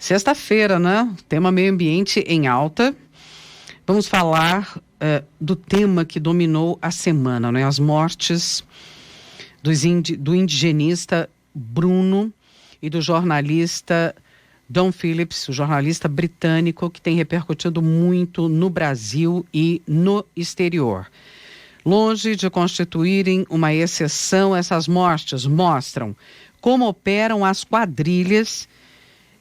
Sexta-feira, né? Tema meio ambiente em alta. Vamos falar do tema que dominou a semana, né? As mortes do indigenista Bruno e do jornalista Dom Phillips, o jornalista britânico que tem repercutido muito no Brasil e no exterior. Longe de constituírem uma exceção, essas mortes mostram como operam as quadrilhas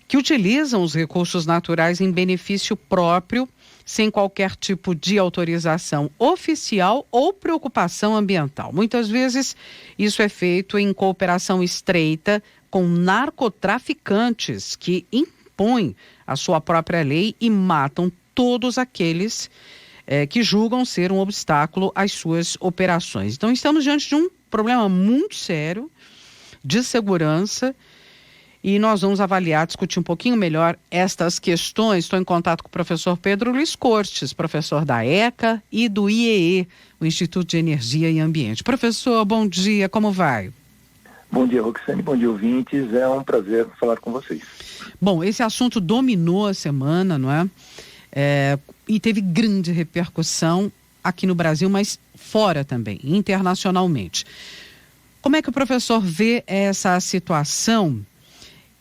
que utilizam os recursos naturais em benefício próprio, sem qualquer tipo de autorização oficial ou preocupação ambiental. Muitas vezes isso é feito em cooperação estreita com narcotraficantes que impõem a sua própria lei e matam todos aqueles que julgam ser um obstáculo às suas operações. Então estamos diante de um problema muito sério de segurança. E nós vamos avaliar, discutir um pouquinho melhor estas questões. Estou em contato com o professor Pedro Luiz Cortes, professor da ECA e do IEE, o Instituto de Energia e Ambiente. Professor, bom dia, como vai? Bom dia, Roxane, bom dia, ouvintes. É um prazer falar com vocês. Bom, esse assunto dominou a semana, não é? E teve grande repercussão aqui no Brasil, mas fora também, internacionalmente. Como é que o professor vê essa situação,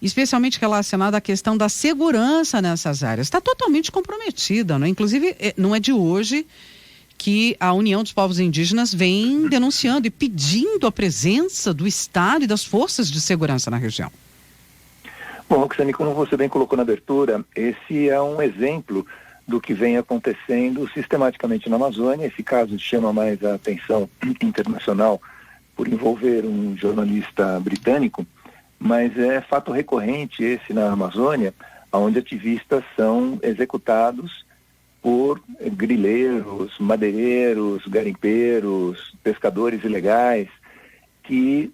especialmente relacionada à questão da segurança nessas áreas? Está totalmente comprometida, não é? Inclusive, não é de hoje que a União dos Povos Indígenas vem denunciando e pedindo a presença do Estado e das forças de segurança na região. Bom, Roxane, como você bem colocou na abertura, esse é um exemplo do que vem acontecendo sistematicamente na Amazônia. Esse caso chama mais a atenção internacional por envolver um jornalista britânico, mas é fato recorrente esse na Amazônia, onde ativistas são executados por grileiros, madeireiros, garimpeiros, pescadores ilegais, que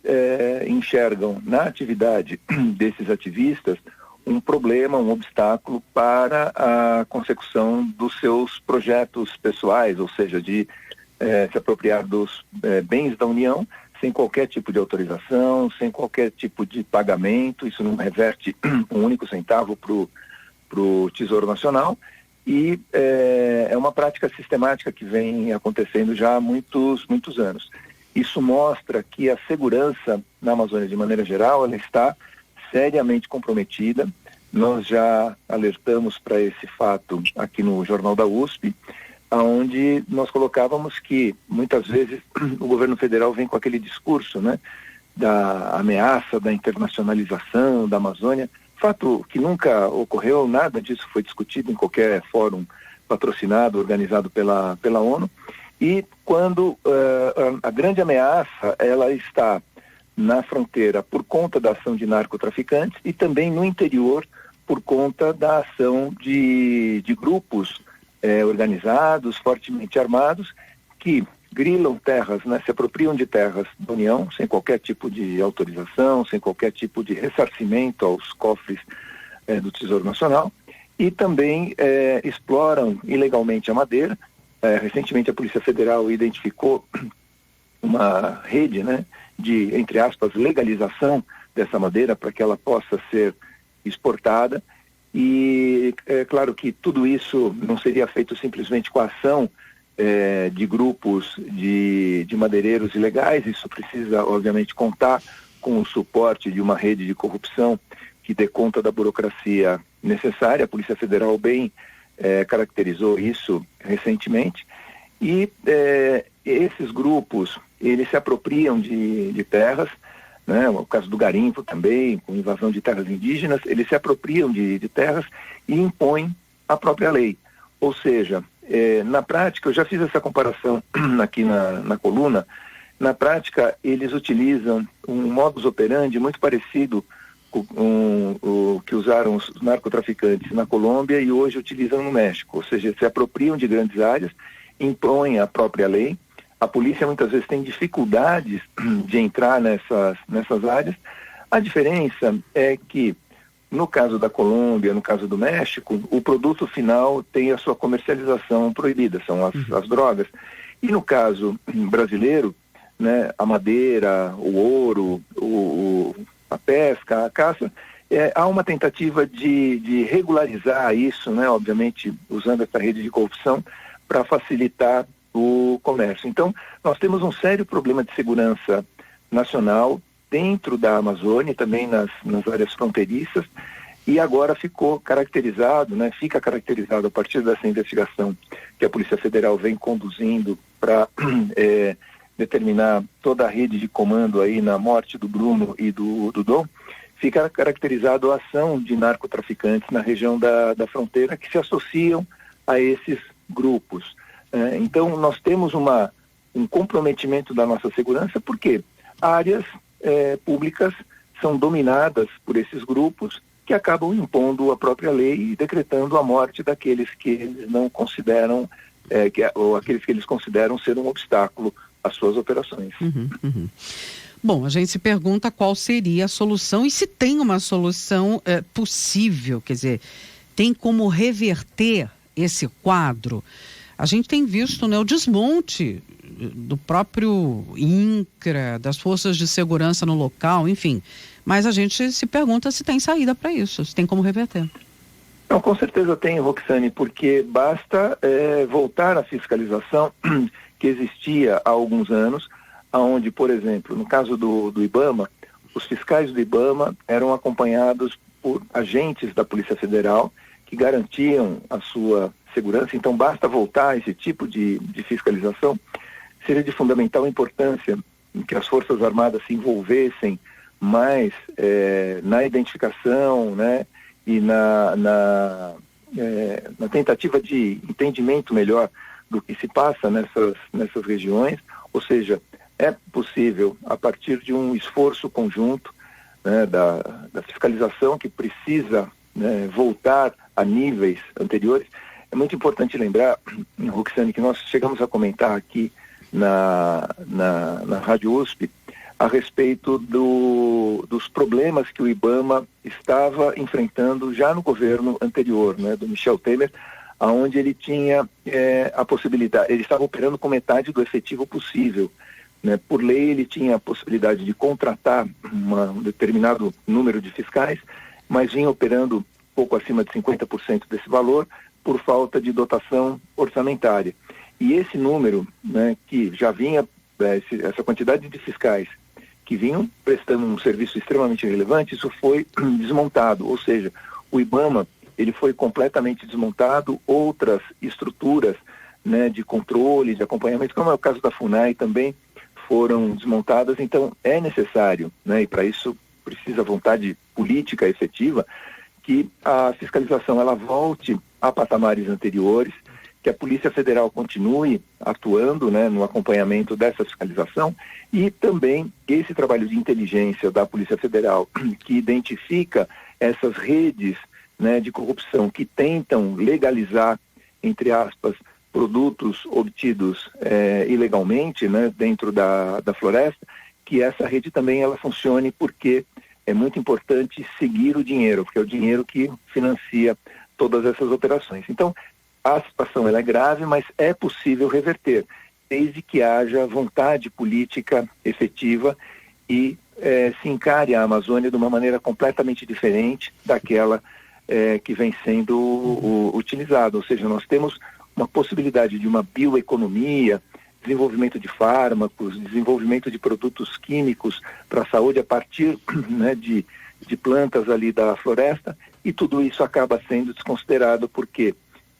enxergam na atividade desses ativistas um problema, um obstáculo para a consecução dos seus projetos pessoais, ou seja, de se apropriar dos bens da União, sem qualquer tipo de autorização, sem qualquer tipo de pagamento. Isso não reverte um único centavo para o Tesouro Nacional, e é uma prática sistemática que vem acontecendo já há muitos anos. Isso mostra que a segurança na Amazônia, de maneira geral, ela está seriamente comprometida. Nós já alertamos para esse fato aqui no Jornal da USP, onde nós colocávamos que muitas vezes o governo federal vem com aquele discurso, né, da ameaça da internacionalização da Amazônia, fato que nunca ocorreu, nada disso foi discutido em qualquer fórum patrocinado, organizado pela ONU, e quando a grande ameaça ela está na fronteira por conta da ação de narcotraficantes e também no interior por conta da ação de grupos organizados, fortemente armados, que grilam terras, né, se apropriam de terras da União, sem qualquer tipo de autorização, sem qualquer tipo de ressarcimento aos cofres do Tesouro Nacional, e também exploram ilegalmente a madeira. Recentemente a Polícia Federal identificou uma rede, né, de, entre aspas, legalização dessa madeira para que ela possa ser exportada. E é claro que tudo isso não seria feito simplesmente com a ação de grupos de madeireiros ilegais. Isso precisa, obviamente, contar com o suporte de uma rede de corrupção que dê conta da burocracia necessária. A Polícia Federal bem caracterizou isso recentemente. E esses grupos, eles se apropriam de terras, né? O caso do garimpo também, com invasão de terras indígenas, eles se apropriam de terras e impõem a própria lei. Ou seja, na prática, eu já fiz essa comparação aqui na coluna, na prática eles utilizam um modus operandi muito parecido com o que usaram os narcotraficantes na Colômbia e hoje utilizam no México. Ou seja, se apropriam de grandes áreas, impõem a própria lei. A polícia muitas vezes tem dificuldades de entrar nessas áreas. A diferença é que, no caso da Colômbia, no caso do México, o produto final tem a sua comercialização proibida, são as drogas. E no caso brasileiro, né, a madeira, o ouro, a pesca, a caça, há uma tentativa de regularizar isso, né, obviamente usando essa rede de corrupção para facilitar o comércio. Então, nós temos um sério problema de segurança nacional dentro da Amazônia, também nas áreas fronteiriças, e agora ficou caracterizado, né, fica caracterizado a partir dessa investigação que a Polícia Federal vem conduzindo para determinar toda a rede de comando aí na morte do Bruno e do Dom, fica caracterizado a ação de narcotraficantes na região da fronteira que se associam a esses grupos. Então, nós temos um comprometimento da nossa segurança, porque áreas públicas são dominadas por esses grupos que acabam impondo a própria lei e decretando a morte daqueles que eles não consideram, ou aqueles que eles consideram ser um obstáculo às suas operações. Bom, a gente se pergunta qual seria a solução e se tem uma solução possível, quer dizer, tem como reverter esse quadro. A gente tem visto, né, o desmonte do próprio INCRA, das forças de segurança no local, enfim. Mas a gente se pergunta se tem saída para isso, se tem como reverter. Não, com certeza tem, Roxane, porque basta voltar à fiscalização que existia há alguns anos, onde, por exemplo, no caso do IBAMA, os fiscais do IBAMA eram acompanhados por agentes da Polícia Federal que garantiam a sua segurança. Então, basta voltar a esse tipo de fiscalização. Seria de fundamental importância em que as Forças Armadas se envolvessem mais na identificação, né, e na tentativa de entendimento melhor do que se passa nessas regiões. Ou seja, é possível, a partir de um esforço conjunto, né, da fiscalização que precisa, né, voltar a níveis anteriores. É muito importante lembrar, Roxane, que nós chegamos a comentar aqui na Rádio USP a respeito dos problemas que o IBAMA estava enfrentando já no governo anterior, né, do Michel Temer, onde ele tinha a possibilidade, ele estava operando com metade do efetivo possível. Né? Por lei, ele tinha a possibilidade de contratar um determinado número de fiscais, mas vinha operando pouco acima de 50% desse valor por falta de dotação orçamentária. E esse número, né, que já vinha, essa quantidade de fiscais que vinham prestando um serviço extremamente relevante, isso foi desmontado, ou seja, o IBAMA ele foi completamente desmontado, outras estruturas, né, de controle, de acompanhamento, como é o caso da FUNAI, também foram desmontadas. Então é necessário, né, e para isso precisa vontade política efetiva, que a fiscalização ela volte a patamares anteriores, que a Polícia Federal continue atuando, né, no acompanhamento dessa fiscalização, e também esse trabalho de inteligência da Polícia Federal, que identifica essas redes, né, de corrupção que tentam legalizar, entre aspas, produtos obtidos ilegalmente, né, dentro da floresta, que essa rede também ela funcione, porque é muito importante seguir o dinheiro, porque é o dinheiro que financia todas essas operações. Então, a situação ela é grave, mas é possível reverter, desde que haja vontade política efetiva e se encare a Amazônia de uma maneira completamente diferente daquela que vem sendo utilizada. Ou seja, nós temos uma possibilidade de uma bioeconomia, desenvolvimento de fármacos, desenvolvimento de produtos químicos para a saúde a partir, né, de plantas ali da floresta, e tudo isso acaba sendo desconsiderado porque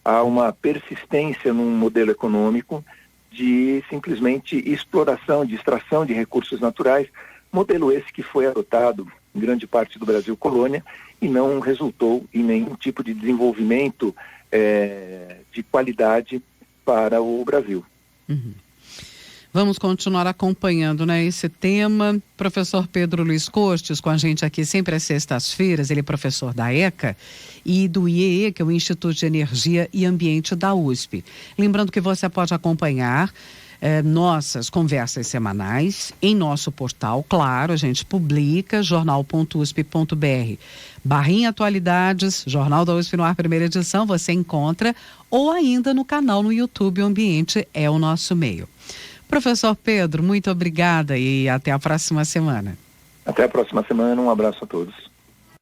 há uma persistência num modelo econômico de simplesmente exploração, de extração de recursos naturais, modelo esse que foi adotado em grande parte do Brasil colônia e não resultou em nenhum tipo de desenvolvimento de qualidade para o Brasil. Vamos continuar acompanhando, né, esse tema. Professor Pedro Luiz Costes com a gente aqui sempre às sextas-feiras. Ele é professor da ECA e do IEE, que é o Instituto de Energia e Ambiente da USP. Lembrando que você pode acompanhar nossas conversas semanais em nosso portal. Claro, a gente publica jornal.usp.br/atualidades, Jornal da USP no Ar, primeira edição, você encontra, ou ainda no canal no YouTube, o Ambiente é o nosso meio. Professor Pedro, muito obrigada e até a próxima semana. Até a próxima semana, um abraço a todos.